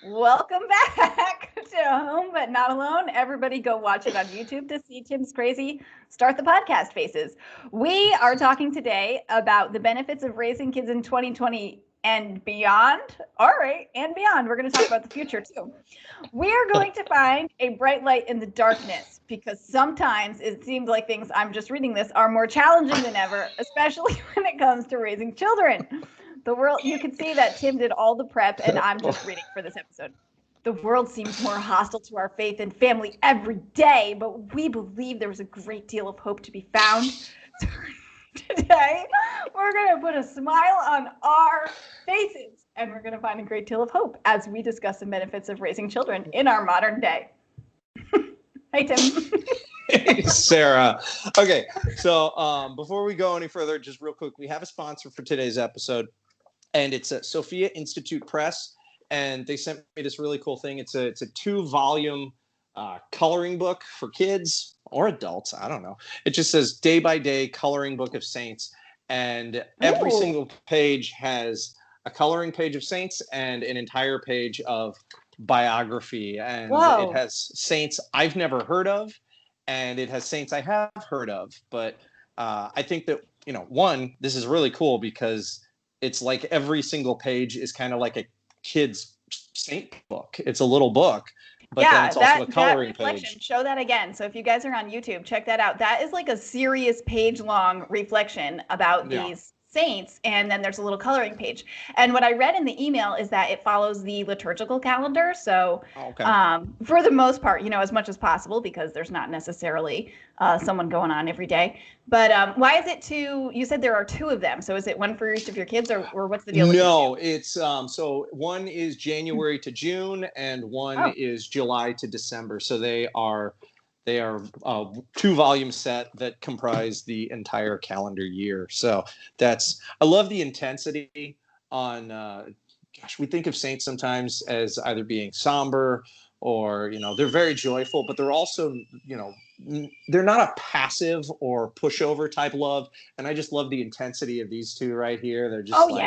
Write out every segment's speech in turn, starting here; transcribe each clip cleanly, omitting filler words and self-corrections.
Welcome back to Home But Not Alone. Everybody go watch it on YouTube to see Tim's crazy start the podcast faces. We are talking today about the benefits of raising kids in 2020 and beyond. All right, and beyond. We're going to talk about the future too. We're going to find a bright light in the darkness because sometimes it seems like things, I'm just reading this, are more challenging than ever, especially when it comes to raising children. The world, you can see that Tim did all the prep and I'm just reading for this episode. The world seems more hostile to our faith and family every day, but we believe there is a great deal of hope to be found. Today, we're going to put a smile on our faces and we're going to find a great deal of hope as we discuss the benefits of raising children in our modern day. Hey, Tim. Hey, Sarah. Okay, so before we go any further, just real quick, we have a sponsor for today's episode, and it's Sophia Institute Press, and they sent me this really cool thing. It's a 2-volume coloring book for kids or adults. I don't know. It just says Day by Day Coloring Book of Saints, and every single page has a coloring page of saints and an entire page of biography, and it has saints I've never heard of, and it has saints I have heard of. But I think that, one, this is really cool because it's like every single page is kind of like a kid's saint book. It's a little book, but then it's also a coloring page. Show that again. So if you guys are on YouTube, check that out. That is like a serious page-long reflection about these saints, and then there's a little coloring page. And what I read in the email is that it follows the liturgical calendar. So for the most part, as much as possible, because there's not necessarily someone going on every day. But why is it you said there are 2 of them. So is it one for each of your kids, or what's the deal with No, it's so one is January to June and one is July to December. So they are 2-volume set that comprise the entire calendar year. So I love the intensity on, we think of saints sometimes as either being somber or, they're very joyful, but they're also, they're not a passive or pushover type love. And I just love the intensity of these 2 right here. They're just those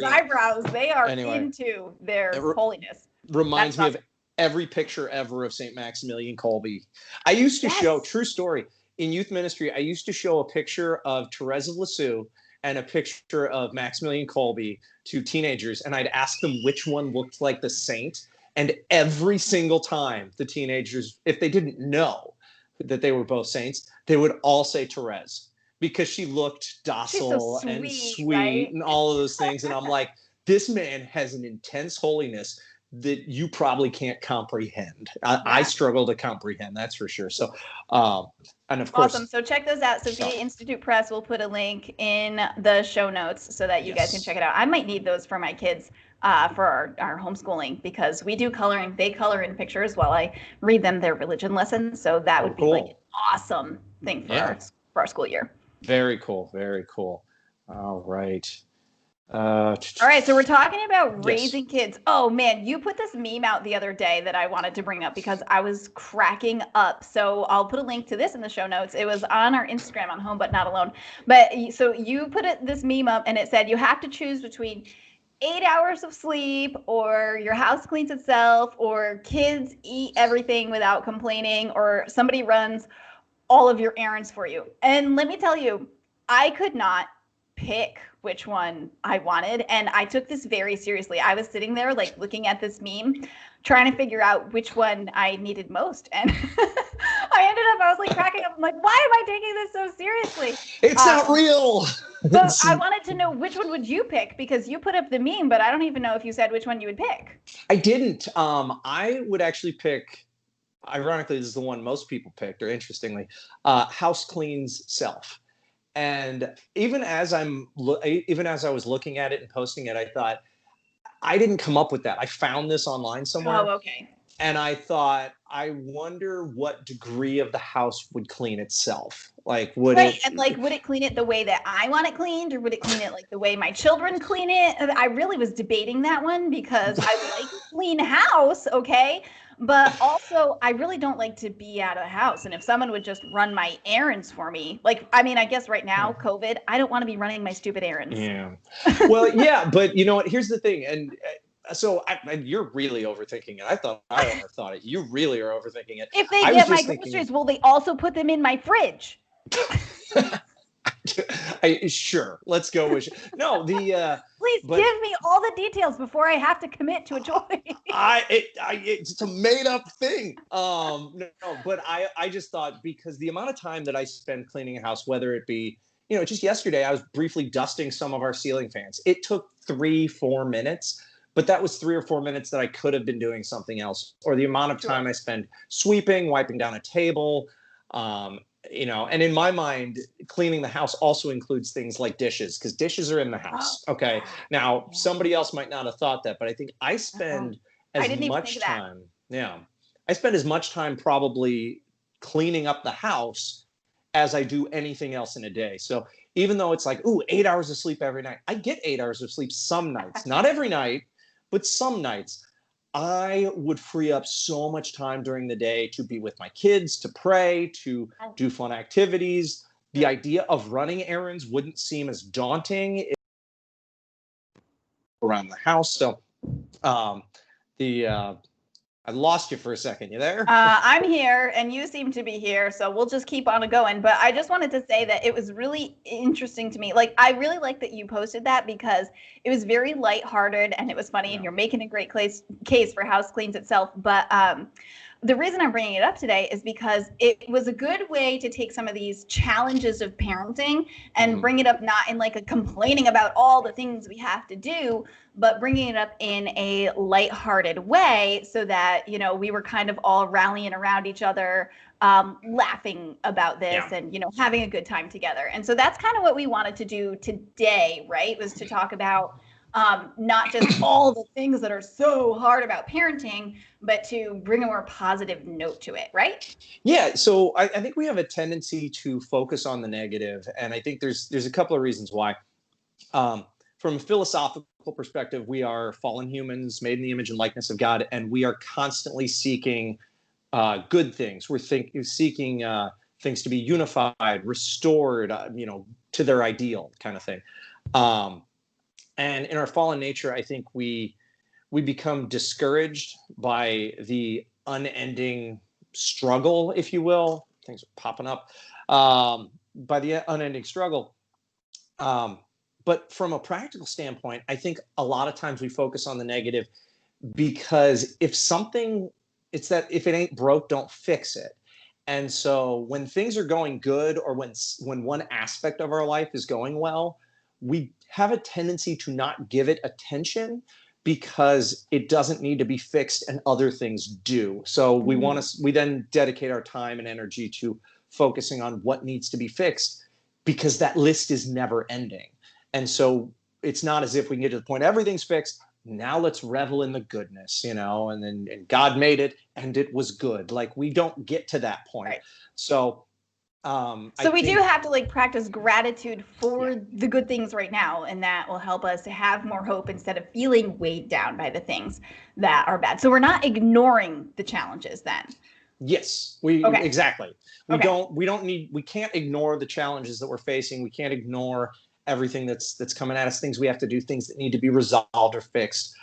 eyebrows, they are into their holiness. Reminds me of every picture ever of St. Maximilian Kolbe. I used to show, true story, in youth ministry, I used to show a picture of Therese of Lisieux and a picture of Maximilian Kolbe to teenagers, and I'd ask them which one looked like the saint. And every single time the teenagers, if they didn't know that they were both saints, they would all say Therese because she looked docile and sweet and all of those things. And I'm like, this man has an intense holiness that you probably can't comprehend. I struggle to comprehend, that's for sure. So, and of course. Awesome. So check those out. Sophia Institute Press will put a link in the show notes so that you guys can check it out. I might need those for my kids for our homeschooling because we do coloring. They color in pictures while I read them their religion lessons. So that would be like an awesome thing for our school year. Very cool. Very cool. All right. All right, so we're talking about raising kids. Oh man, you put this meme out the other day that I wanted to bring up because I was cracking up. So I'll put a link to this in the show notes. It was on our Instagram on Home But Not Alone. But so you put this meme up and it said you have to choose between 8 hours of sleep or your house cleans itself or kids eat everything without complaining or somebody runs all of your errands for you. And let me tell you, I could not pick which one I wanted. And I took this very seriously. I was sitting there like looking at this meme, trying to figure out which one I needed most. And I was like cracking up. I'm like, why am I taking this so seriously? It's not real. But I wanted to know which one would you pick because you put up the meme, but I don't even know if you said which one you would pick. I didn't. I would actually pick, ironically, this is the one most people picked, or interestingly, house cleans self. And even as I was looking at it and posting it, I thought, I didn't come up with that. I found this online somewhere. Oh, okay. And I thought, I wonder what degree of the house would clean itself. Like, would it clean it the way that I want it cleaned, or would it clean it like the way my children clean it? I really was debating that one because I like clean house, okay? But also, I really don't like to be out of the house. And if someone would just run my errands for me, I guess right now, COVID, I don't want to be running my stupid errands. Yeah. Well, yeah, but you know what? Here's the thing. And you're really overthinking it. I thought I overthought it. You really are overthinking it. If they I was get my just thinking, groceries, will they also put them in my fridge? sure, let's go with no the Please but give me all the details before I have to commit to a choice. it's a made up thing. No, but I just thought, because the amount of time that I spend cleaning a house, whether it be, just yesterday I was briefly dusting some of our ceiling fans. It took 3-4 minutes, but that was 3 or 4 minutes that I could have been doing something else. Or the amount of time I spend sweeping, wiping down a table, and in my mind, cleaning the house also includes things like dishes, because dishes are in the house. Okay. Now, somebody else might not have thought that, but I think I spend I as didn't even think much of that. time. Yeah. I spend as much time probably cleaning up the house as I do anything else in a day. So even though it's like, ooh, 8 hours of sleep every night, I get 8 hours of sleep some nights, not every night, but some nights. I would free up so much time during the day to be with my kids, to pray, to do fun activities. The idea of running errands wouldn't seem as daunting around the house. So, the I lost you for a second. You there? I'm here and you seem to be here, so we'll just keep on going. But I just wanted to say that it was really interesting to me. Like, I really like that you posted that because it was very lighthearted and it was funny, and you're making a great case for house cleans itself. But the reason I'm bringing it up today is because it was a good way to take some of these challenges of parenting and bring it up not in like a complaining about all the things we have to do, but bringing it up in a lighthearted way so that, we were kind of all rallying around each other, laughing about this and, having a good time together. And so that's kind of what we wanted to do today, right? Was to talk about not just all the things that are so hard about parenting, but to bring a more positive note to it, right? Yeah, so I think we have a tendency to focus on the negative, and I think there's a couple of reasons why. From a philosophical perspective, we are fallen humans made in the image and likeness of God, and we are constantly seeking good things. We're seeking things to be unified, restored, to their ideal kind of thing. And in our fallen nature, I think we become discouraged by the unending struggle, if you will. Things are popping up, by the unending struggle. But from a practical standpoint, I think a lot of times we focus on the negative because it's that if it ain't broke, don't fix it. And so when things are going good, or when one aspect of our life is going well, we have a tendency to not give it attention because it doesn't need to be fixed and other things do. So we then dedicate our time and energy to focusing on what needs to be fixed, because that list is never ending. And so it's not as if we can get to the point everything's fixed. Now let's revel in the goodness, and God made it and it was good. Like, we don't get to that point. Right. So we do have to practice gratitude for the good things right now, and that will help us to have more hope instead of feeling weighed down by the things that are bad. So we're not ignoring the challenges then. Yes, exactly. We can't ignore the challenges that we're facing. We can't ignore everything that's coming at us, things we have to do, things that need to be resolved or fixed,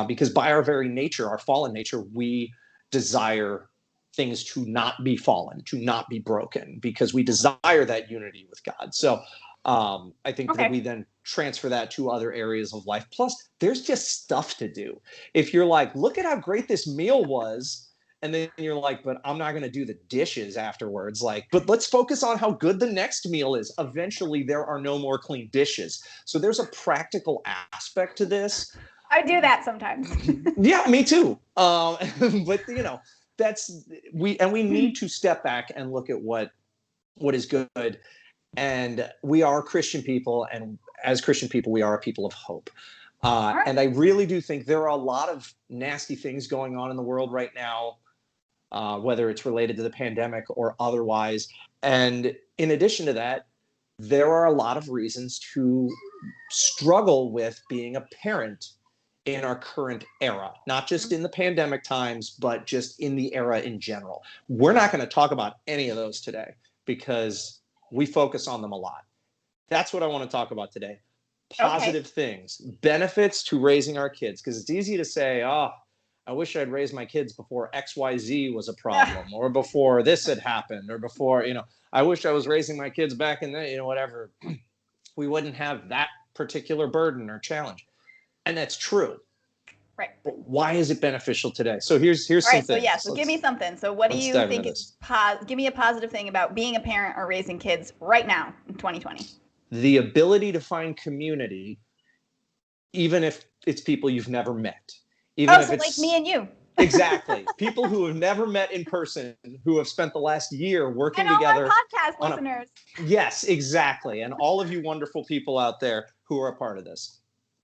because by our very nature, our fallen nature, we desire things to not be fallen, to not be broken, because we desire that unity with God. So I think that we then transfer that to other areas of life. Plus, there's just stuff to do. If you're like, look at how great this meal was, and then you're like, but I'm not going to do the dishes afterwards. But let's focus on how good the next meal is. Eventually, there are no more clean dishes. So there's a practical aspect to this. I do that sometimes. Yeah, me too. But we need to step back and look at what is good. And we are Christian people, and as Christian people, we are a people of hope. And I really do think there are a lot of nasty things going on in the world right now, whether it's related to the pandemic or otherwise. And in addition to that, there are a lot of reasons to struggle with being a parent in our current era, not just in the pandemic times, but just in the era in general. We're not going to talk about any of those today because we focus on them a lot. That's what I want to talk about today. positive things, benefits to raising our kids, because it's easy to say, oh, I wish I'd raised my kids before XYZ was a problem, or before this had happened, or before, I wish I was raising my kids back in the, whatever. We wouldn't have that particular burden or challenge. And that's true. Right. But why is it beneficial today? So here's All some right, so things. yeah, so give me something. So what do let's you dive think into is this. give me a positive thing about being a parent or raising kids right now in 2020? The ability to find community, even if it's people you've never met. Even if so it's like me and you. exactly people who have never met in person, who have spent the last year working And all together our podcast on listeners. Yes, exactly. And all of you wonderful people out there who are a part of this.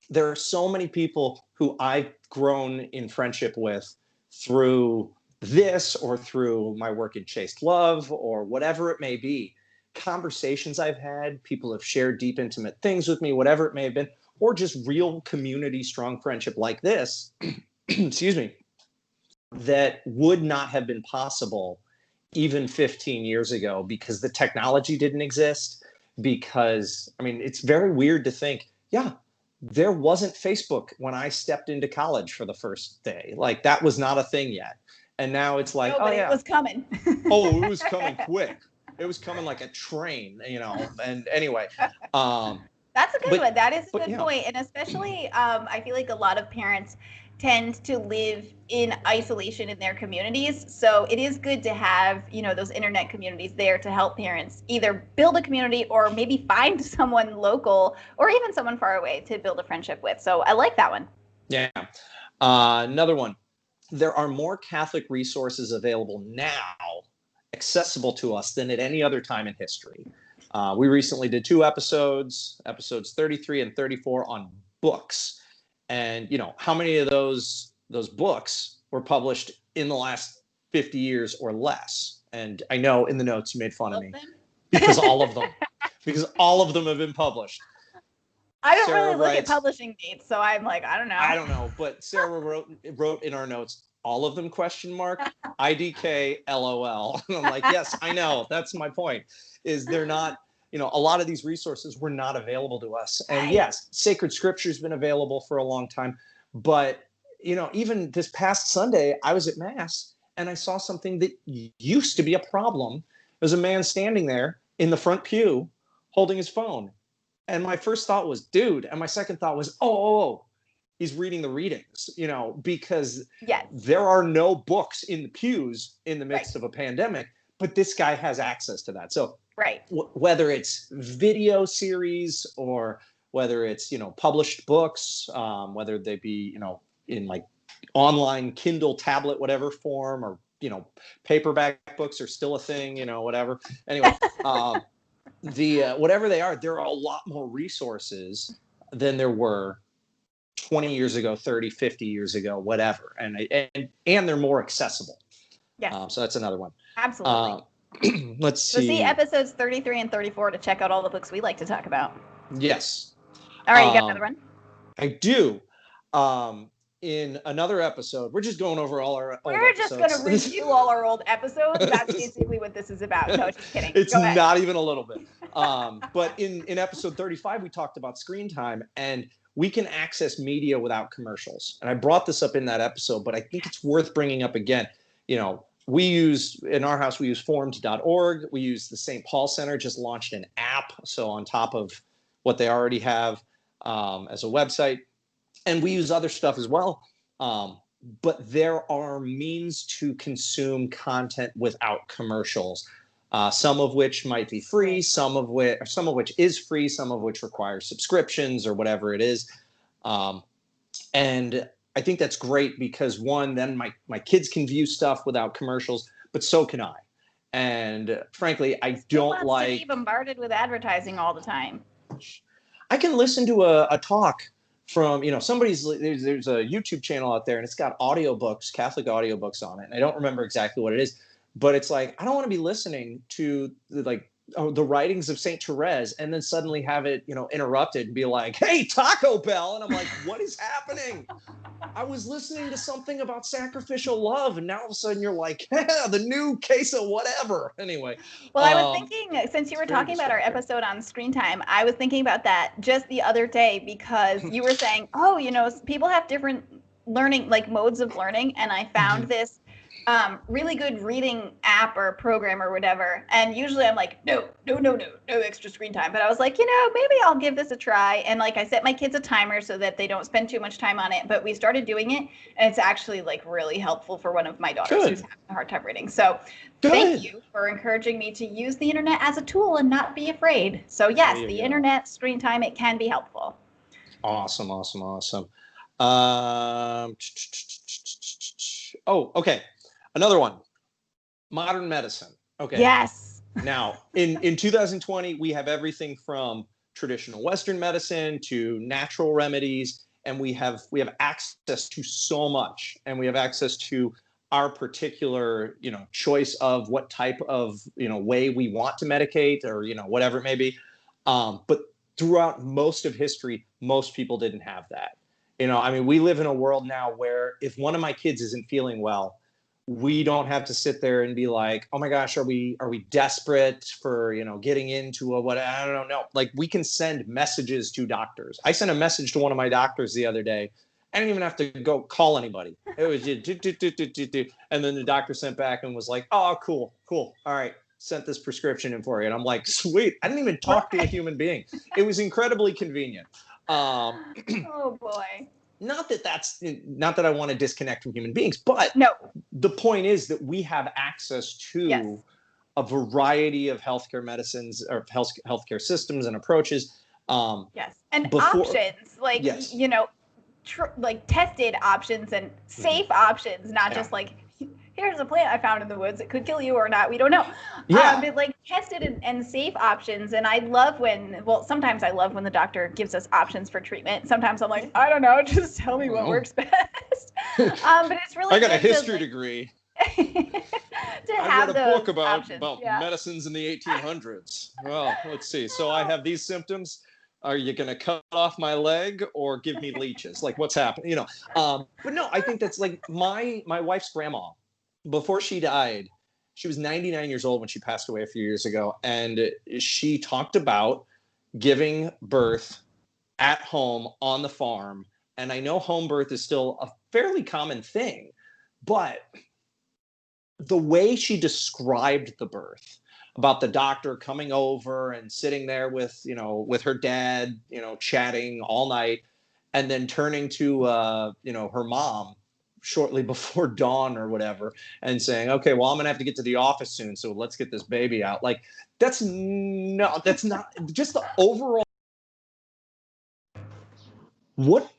There are so many people who I've grown in friendship with through this, or through my work in Chaste Love, or whatever it may be. Conversations I've had, people have shared deep, intimate things with me, whatever it may have been, or just real community, strong friendship like this, excuse me, that would not have been possible even 15 years ago, because the technology didn't exist. Because, I mean, it's very weird to think, yeah, there wasn't Facebook when I stepped into college for the first day. Like, that was not a thing yet. And now it's like, no, but it was coming. Oh, it was coming quick. It was coming like a train, And anyway, that's a good one. That is a good yeah. point. And especially, I feel like a lot of parents tend to live in isolation in their communities. So it is good to have, those internet communities there to help parents either build a community or maybe find someone local or even someone far away to build a friendship with. So I like that one. Yeah. Another one. There are more Catholic resources available now, accessible to us, than at any other time in history. We recently did 2 episodes 33 and 34, on books. And how many of those books were published in the last 50 years or less? And I know in the notes you made fun of me because all of them have been published. I don't really look at publishing dates, so I'm like, I don't know. I don't know, but Sarah wrote in our notes, all of them ? IDK LOL. And I'm like, yes, I know. That's my point. Is they're not, a lot of these resources were not available to us. And yes, sacred scripture's been available for a long time. But, even this past Sunday, I was at Mass and I saw something that used to be a problem. There's a man standing there in the front pew holding his phone. And my first thought was, dude. And my second thought was, oh, he's reading the readings, because there are no books in the pews in the midst of a pandemic, but this guy has access to that. So whether it's video series, or whether it's, published books, whether they be, in like online Kindle, tablet, whatever form, or, paperback books are still a thing, whatever. Anyway, whatever they are, there are a lot more resources than there were 20 years ago, 30, 50 years ago, whatever. And they're more accessible. Yeah. So that's another one. Absolutely. Let's see. So see episodes 33 and 34 to check out all the books we like to talk about. Yes. All right, you got another one? I do. In another episode, we're just going over all our old episodes. We're just going to review all our old episodes. That's basically what this is about. No, just kidding. It's not even a little bit. But in episode 35, we talked about screen time, and we can access media without commercials. And I brought this up in that episode, but I think it's worth bringing up again. We use, in our house, we use formed.org. We use the St. Paul Center, just launched an app. So on top of what they already have as a website. And we use other stuff as well. But there are means to consume content without commercials. Some of which might be free, some of which is free, some of which requires subscriptions or whatever it is. And I think that's great because, one, then my kids can view stuff without commercials, but so can I. And frankly, I don't like to be bombarded with advertising all the time. I can listen to a talk from, there's a YouTube channel out there and it's got audiobooks, Catholic audiobooks on it. And I don't remember exactly what it is. But it's like, I don't want to be listening to the writings of Saint Therese, and then suddenly have it, interrupted and be like, "Hey, Taco Bell," and I'm like, "What is happening? I was listening to something about sacrificial love, and now all of a sudden you're like, yeah, the new case of whatever." Anyway, Well, I was thinking, since you it's were very talking about our distracting. episode on screen time, I was thinking about that just the other day because you were saying, oh, people have different learning, like modes of learning. And I found this really good reading app or program or whatever. And usually I'm like, no, no, no, no, no extra screen time. But I was like, maybe I'll give this a try. And like I set my kids a timer so that they don't spend too much time on it. But we started doing it, and it's actually like really helpful for one of my daughters who's Good, having a hard time reading. So thank good. you for encouraging me to use the internet as a tool and not be afraid. So There yes, you the go. internet screen time, it can be helpful. Awesome, awesome, awesome. Um, oh, okay. Another one. Modern medicine. Okay. Yes. Now, in 2020, we have everything from traditional Western medicine to natural remedies, and we have access to so much, and we have access to our particular, choice of what type of, way we want to medicate, or whatever it may be. But throughout most of history, most people didn't have that. I mean, we live in a world now where if one of my kids isn't feeling well, we don't have to sit there and be like, "Oh my gosh, are we desperate for, getting into a what?" I don't know. Like, we can send messages to doctors. I sent a message to one of my doctors the other day. I didn't even have to go call anybody. It was just do, do, do, do, do, do. And then the doctor sent back and was like, "Oh, cool, cool. All right, sent this prescription in for you." And I'm like, "Sweet." I didn't even talk to a human being. It was incredibly convenient. Um, Oh boy. not that I want to disconnect from human beings, but No. the point is that we have access Yes. to a variety of healthcare medicines or healthcare systems and approaches. Yes. And Before, options like yes, like tested options and mm-hmm. safe options, not Yeah, just like here's a plant I found in the woods. It could kill you or not. We don't know. yeah, But like tested and safe options. And I love sometimes I love when the doctor gives us options for treatment. Sometimes I'm like, I don't know, just tell I me don't what know. works best. But it's really I got a good to history like degree. to I read have a book those about options. about Yeah. medicines in the 1800s. Well, let's see. So I have these symptoms. Are you going to cut off my leg or give me leeches? Like, what's happening? But no, I think that's like my wife's grandma. Before she died, she was 99 years old when she passed away a few years ago, and she talked about giving birth at home on the farm. And I know home birth is still a fairly common thing, but the way she described the birth, about the doctor coming over and sitting there with her dad, chatting all night, and then turning to her mom shortly before dawn or whatever, and saying, "Okay, well, I'm gonna have to get to the office soon, so let's get this baby out." Like, that's not just the overall. What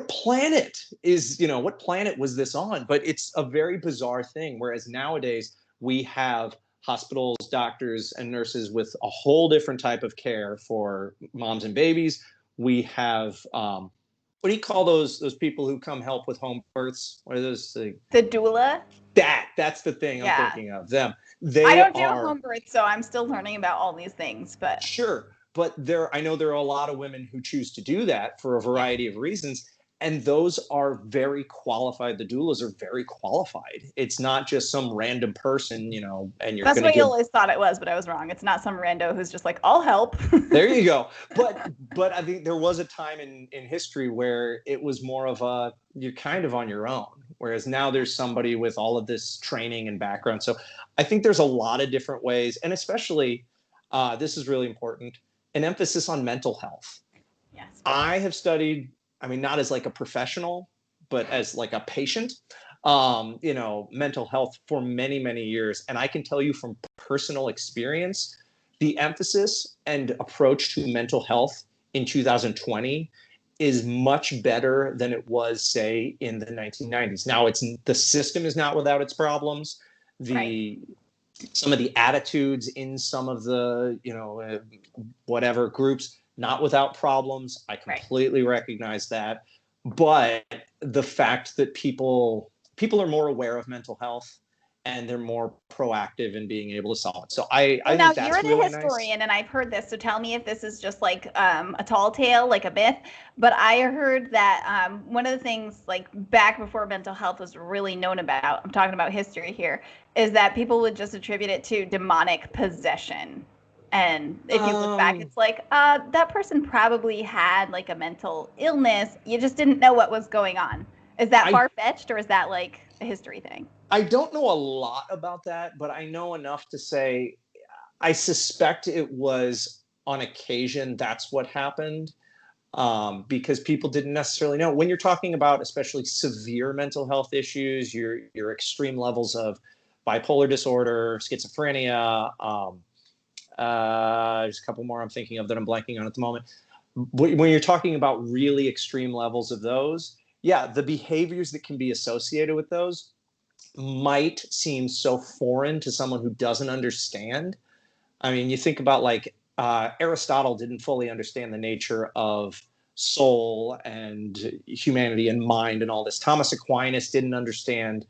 planet what planet was this on? But it's a very bizarre thing, whereas nowadays we have hospitals, doctors, and nurses with a whole different type of care for moms and babies. We have what do you call those people who come help with home births? What are those? The doula. That's the thing I'm Yeah. thinking of. Them. I They don't do are. home birth, so I'm still learning about all these things, but Sure, but I know there are a lot of women who choose to do that for a yes. variety of reasons, and those are very qualified. The doulas are very qualified. It's not just some random person, and you're That's going to what you give. always thought it was, but I was wrong. It's not some rando who's just like, I'll help. There you go. But I think there was a time in history where it was more of a, you're kind of on your own, whereas now there's somebody with all of this training and background. So I think there's a lot of different ways, and especially this is really important, an emphasis on mental health. Yes. I have studied, I mean, not as like a professional, but as like a patient, mental health for many, many years. And I can tell you from personal experience, the emphasis and approach to mental health in 2020 is much better than it was, say, in the 1990s. Now, the system is not without its problems. Right. The Some of the attitudes in some of the whatever groups, not without problems. I Right. completely recognize that, but the fact that people are more aware of mental health, and they're more proactive in being able to solve it. So I now think that's you're the really historian, nice. and I've heard this. So tell me if this is just like a tall tale, like a myth. But I heard that one of the things, like back before mental health was really known about, I'm talking about history here, is that people would just attribute it to demonic possession. And if you look back, Um, it's like that person probably had like a mental illness. You just didn't know what was going on. Is that I far fetched, or is that like a history thing? I don't know a lot about that, but I know enough to say I suspect it was on occasion that's what happened, because people didn't necessarily know. When you're talking about especially severe mental health issues, your extreme levels of bipolar disorder, schizophrenia, there's a couple more I'm thinking of that I'm blanking on at the moment. When you're talking about really extreme levels of those, yeah, the behaviors that can be associated with those might seem so foreign to someone who doesn't understand. I mean, you think about like Aristotle didn't fully understand the nature of soul and humanity and mind and all this. Thomas Aquinas didn't understand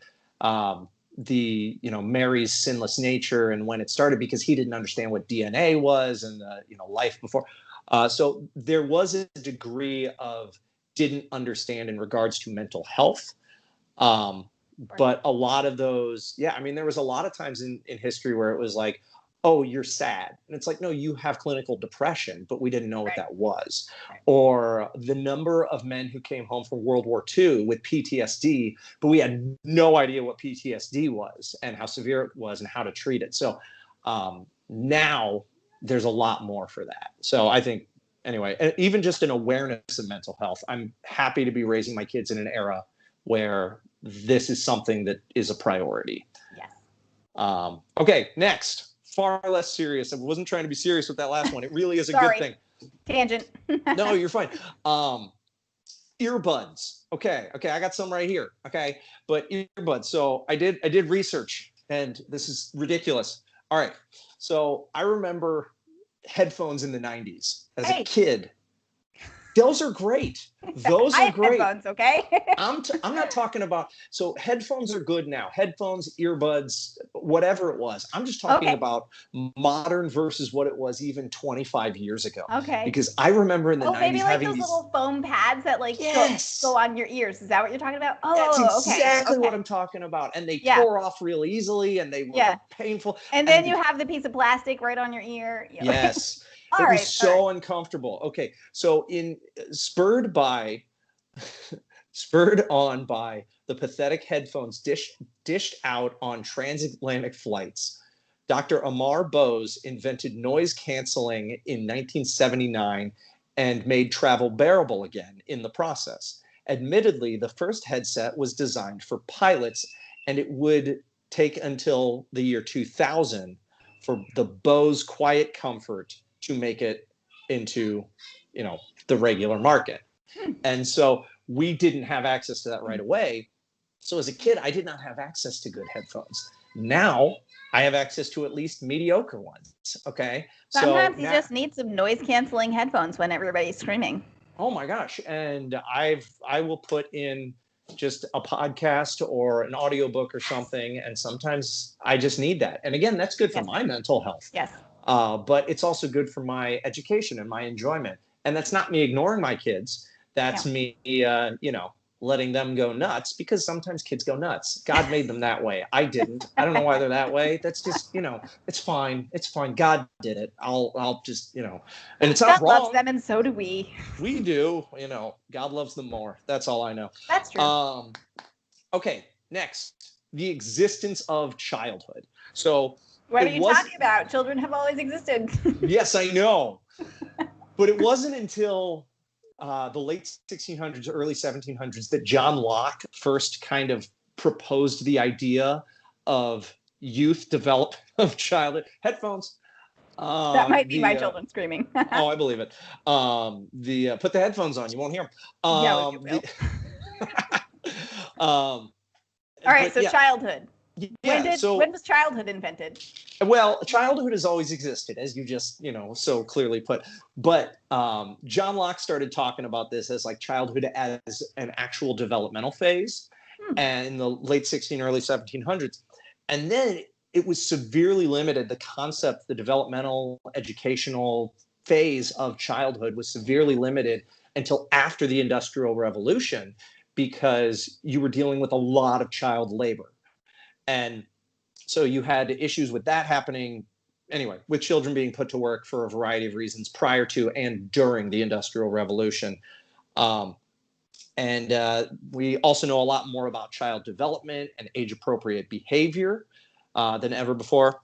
the Mary's sinless nature and when it started because he didn't understand what DNA was and the life before. So there was a degree of didn't understand in regards to mental health. Um, Right. but a lot of those, yeah, I mean, there was a lot of times in history where it was like, oh, you're sad. And it's like, no, you have clinical depression, but we didn't know what Right. that was. Right. Or the number of men who came home from World War II with PTSD, but we had no idea what PTSD was and how severe it was and how to treat it. So now there's a lot more for that. So I think, anyway, even just an awareness of mental health, I'm happy to be raising my kids in an era where this is something that is a priority. Yes. Okay, next. Far less serious. I wasn't trying to be serious with that last one. It really is a good Sorry. thing. Tangent. No, you're fine. Earbuds. Okay, I got some right here. Okay, but earbuds. So I did research, and this is ridiculous. All right, so I remember headphones in the '90s as a Hey, kid. Those are great. Those I are have great. headphones, okay? I'm not talking about, so headphones are good now. Headphones, earbuds, whatever it was. I'm just talking Okay. about modern versus what it was even 25 years ago. Okay. Because I remember in the Oh, maybe 90s like having those these. little foam pads that like go Yes, on your ears. Is that what you're talking about? that's Oh, okay. exactly what Okay. I'm talking about. And they Yeah. tore off real easily and they were Yeah. painful. And then And you have the piece of plastic right on your ear. yes, All it was right. All right. so uncomfortable. Okay, so in spurred by spurred on by the pathetic headphones dished out on transatlantic flights, Dr. Amar Bose invented noise canceling in 1979 and made travel bearable again in the process. Admittedly, the first headset was designed for pilots, and it would take until the year 2000 for the Bose Quiet Comfort to make it into, the regular market. Hmm. And so we didn't have access to that right away. So as a kid, I did not have access to good headphones. Now I have access to at least mediocre ones. Okay. So Sometimes you now, just need some noise canceling headphones when everybody's screaming. oh my gosh. And I will put in just a podcast or an audiobook or something. And sometimes I just need that. And again, that's good for Yes. my mental health. Yes. But it's also good for my education and my enjoyment. And that's not me ignoring my kids. That's Yeah. me, letting them go nuts because sometimes kids go nuts. God made them that way. I didn't. I don't know why they're that way. That's just, it's fine. It's fine. God did it. I'll just, and it's not God loves wrong. them, and so do we. We do, God loves them more. That's all I know. That's true. Okay. Next, the existence of childhood. So What are it you was, talking about? Children have always existed. yes, I know. But it wasn't until the late 1600s, early 1700s that John Locke first kind of proposed the idea of youth development of childhood headphones. That might be my The children screaming. Oh, I believe it. The Put the headphones on, you won't hear them. Yeah, you The will. um, All right, but so yeah, childhood. yeah. When So, was childhood invented? well, childhood has always existed, as you just, so clearly put. But John Locke started talking about this as like childhood as an actual developmental phase, Hmm. and in the late 16, early 1700s. And then it was severely limited. The concept, the developmental educational phase of childhood was severely limited until after the Industrial Revolution, because you were dealing with a lot of child labor. And so you had issues with that happening anyway, with children being put to work for a variety of reasons prior to and during the Industrial Revolution. Um, and we also know a lot more about child development and age appropriate behavior than ever before.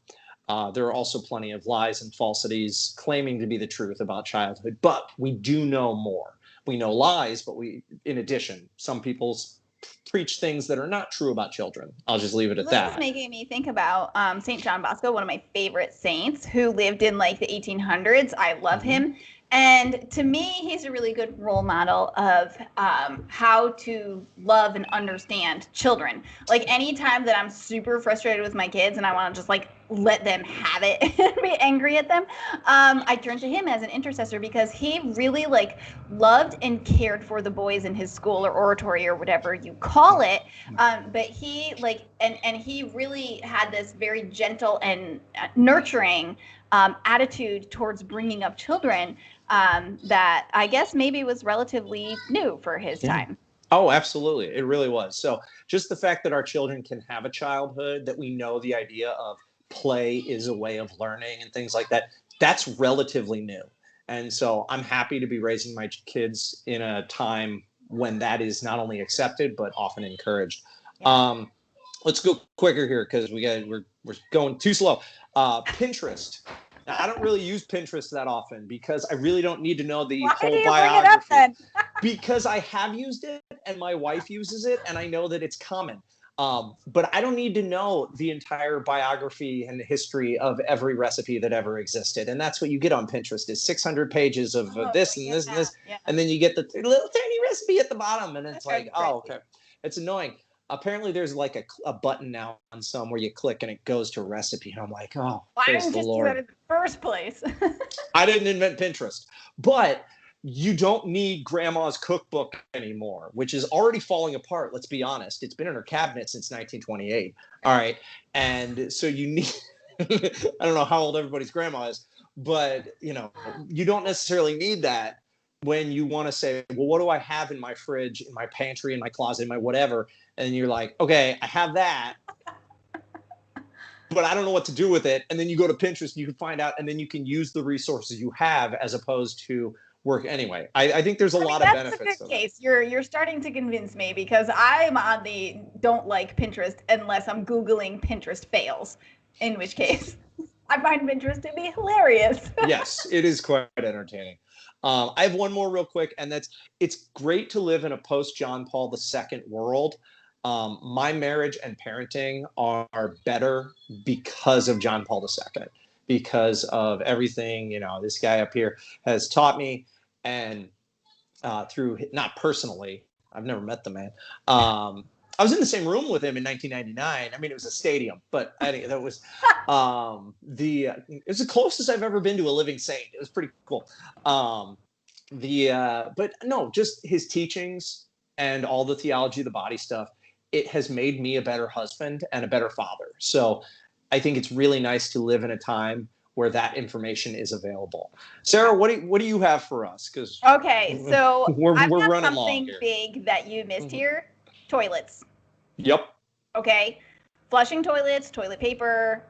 There are also plenty of lies and falsities claiming to be the truth about childhood, but we do know more. We know lies, but in addition, some people preach things that are not true about children. I'll just leave it at This is that. making me think about Saint John Bosco, one of my favorite saints, who lived in like the 1800s. I love him. And to me, he's a really good role model of how to love and understand children. Like anytime that I'm super frustrated with my kids and I want to just like let them have it and be angry at them, I turn to him as an intercessor, because he really like loved and cared for the boys in his school or oratory or whatever you call it. But he like, and he really had this very gentle and nurturing attitude towards bringing up children, that I guess maybe was relatively new for his time. Oh, absolutely. It really was. So just the fact that our children can have a childhood, that we know the idea of play is a way of learning and things like that, that's relatively new. And so I'm happy to be raising my kids in a time when that is not only accepted, but often encouraged. Yeah. Let's go quicker here because we're going too slow. Pinterest. Now, I don't really use Pinterest that often because I really don't need to know the Why whole do you biography. bring it up then? Because I have used it and my wife uses it, and I know that it's common. But I don't need to know the entire biography and history of every recipe that ever existed. And that's what you get on Pinterest is 600 pages of this and this and this. Yeah. And then you get the little tiny recipe at the bottom. And it's like, crazy. oh, okay. It's annoying. Apparently there's like a button now on some where you click and it goes to recipe. And I'm like, oh, Why praise didn't the you just do Lord. that in the first place? I didn't invent Pinterest. But you don't need grandma's cookbook anymore, which is already falling apart. Let's be honest. It's been in her cabinet since 1928. All right. And so you need, I don't know how old everybody's grandma is, but you don't necessarily need that when you want to say, well, what do I have in my fridge, in my pantry, in my closet, in my whatever? And you're like, okay, I have that, but I don't know what to do with it. And then you go to Pinterest, you can find out, and then you can use the resources you have as opposed to work anyway. I think there's a lot of benefits. That's a good case. You're starting to convince me, because I'm on the don't like Pinterest unless I'm Googling Pinterest fails, in which case I find Pinterest to be hilarious. Yes, it is quite entertaining. I have one more real quick, and it's great to live in a post John Paul II world. My marriage and parenting are better because of John Paul II, because of everything this guy up here has taught me, and through, not personally, I've never met the man. I was in the same room with him in 1999. I mean, it was a stadium, but anyway, that was it was the closest I've ever been to a living saint. It was pretty cool. But no, just his teachings and all the theology of the body stuff. It has made me a better husband and a better father. So I think it's really nice to live in a time where that information is available. Sarah, what do you have for us? Because okay, so we're I've got running something long here. big that you missed here. Toilets. Yep. Okay. Flushing toilets, toilet paper,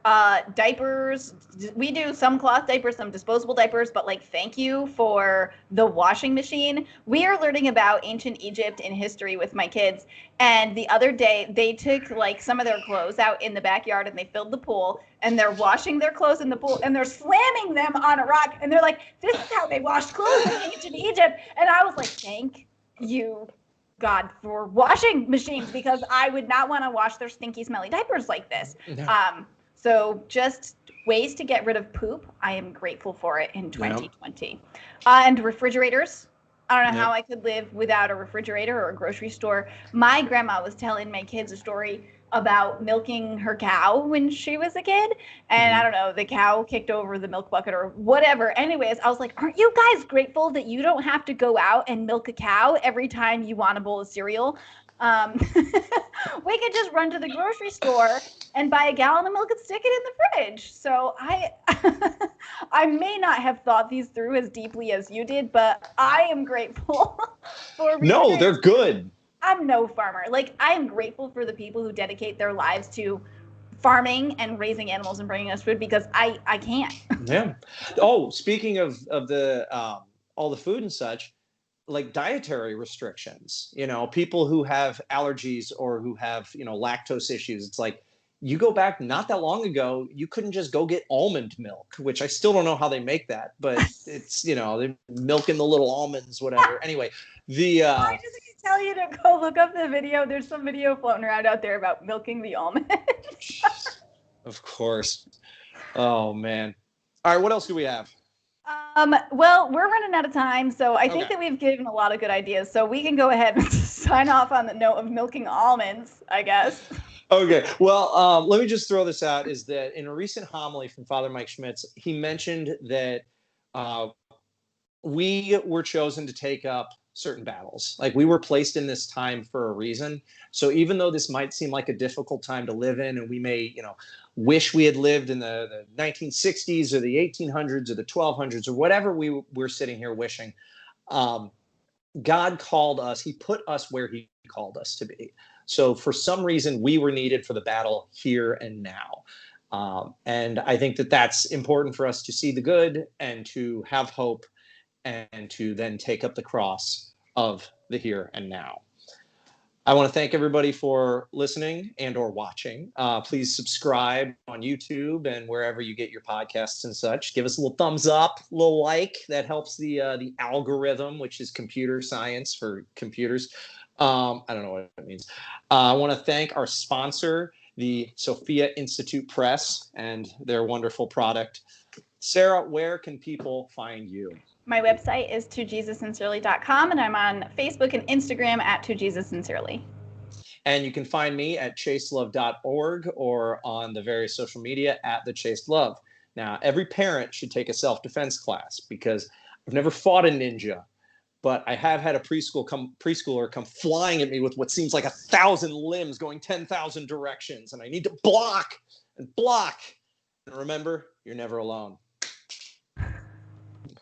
diapers. We do some cloth diapers, some disposable diapers, but like, thank you for the washing machine. We are learning about ancient Egypt in history with my kids. And the other day they took like some of their clothes out in the backyard and they filled the pool, and they're washing their clothes in the pool and they're slamming them on a rock. And they're like, this is how they washed clothes in ancient Egypt. And I was like, thank you, God, for washing machines, because I would not want to wash their stinky, smelly diapers like this. No. So just ways to get rid of poop. I am grateful for it in 2020. And refrigerators. I don't know how I could live without a refrigerator or a grocery store. My grandma was telling my kids a story about milking her cow when she was a kid. And I don't know, the cow kicked over the milk bucket or whatever. Anyways, I was like, aren't you guys grateful that you don't have to go out and milk a cow every time you want a bowl of cereal? We could just run to the grocery store and buy a gallon of milk and stick it in the fridge. So I may not have thought these through as deeply as you did, but I am grateful for No, regenerating. they're good. I'm no farmer. Like, I am grateful for the people who dedicate their lives to farming and raising animals and bringing us food because I can't. Yeah. Oh, speaking of the all the food and such, like dietary restrictions, people who have allergies or who have, lactose issues. It's like you go back not that long ago, you couldn't just go get almond milk, which I still don't know how they make that, but it's, they're milking the little almonds, whatever. Anyway, the I just tell you to go look up the video. There's some video floating around out there about milking the almond. of course. Oh man. All right, what else do we have? Well, we're running out of time, so I think Okay. that we've given a lot of good ideas. So we can go ahead and sign off on the note of milking almonds, I guess. Okay. Well, let me just throw this out is that in a recent homily from Father Mike Schmitz, he mentioned that uh, we were chosen to take up certain battles. Like we were placed in this time for a reason. So even though this might seem like a difficult time to live in, and we may, wish we had lived in the 1960s or the 1800s or the 1200s or whatever we're sitting here wishing, um, God called us. He put us where he called us to be. So for some reason, we were needed for the battle here and now. And I think that that's important for us to see the good and to have hope and to then take up the cross of the here and now. I want to thank everybody for listening and or watching. Please subscribe on YouTube and wherever you get your podcasts and such. Give us a little thumbs up, a little like. That helps the algorithm, which is computer science for computers. I don't know what it means. I want to thank our sponsor, the Sophia Institute Press, and their wonderful product. Sarah, where can people find you? My website is tojesussincerely.com, and I'm on Facebook and Instagram at tojesussincerely. And you can find me at chaselove.org or on the various social media at the Chased Love. Now, every parent should take a self-defense class because I've never fought a ninja, but I have had a preschooler come flying at me with what seems like 1,000 limbs going 10,000 directions, and I need to block and block. And remember, you're never alone.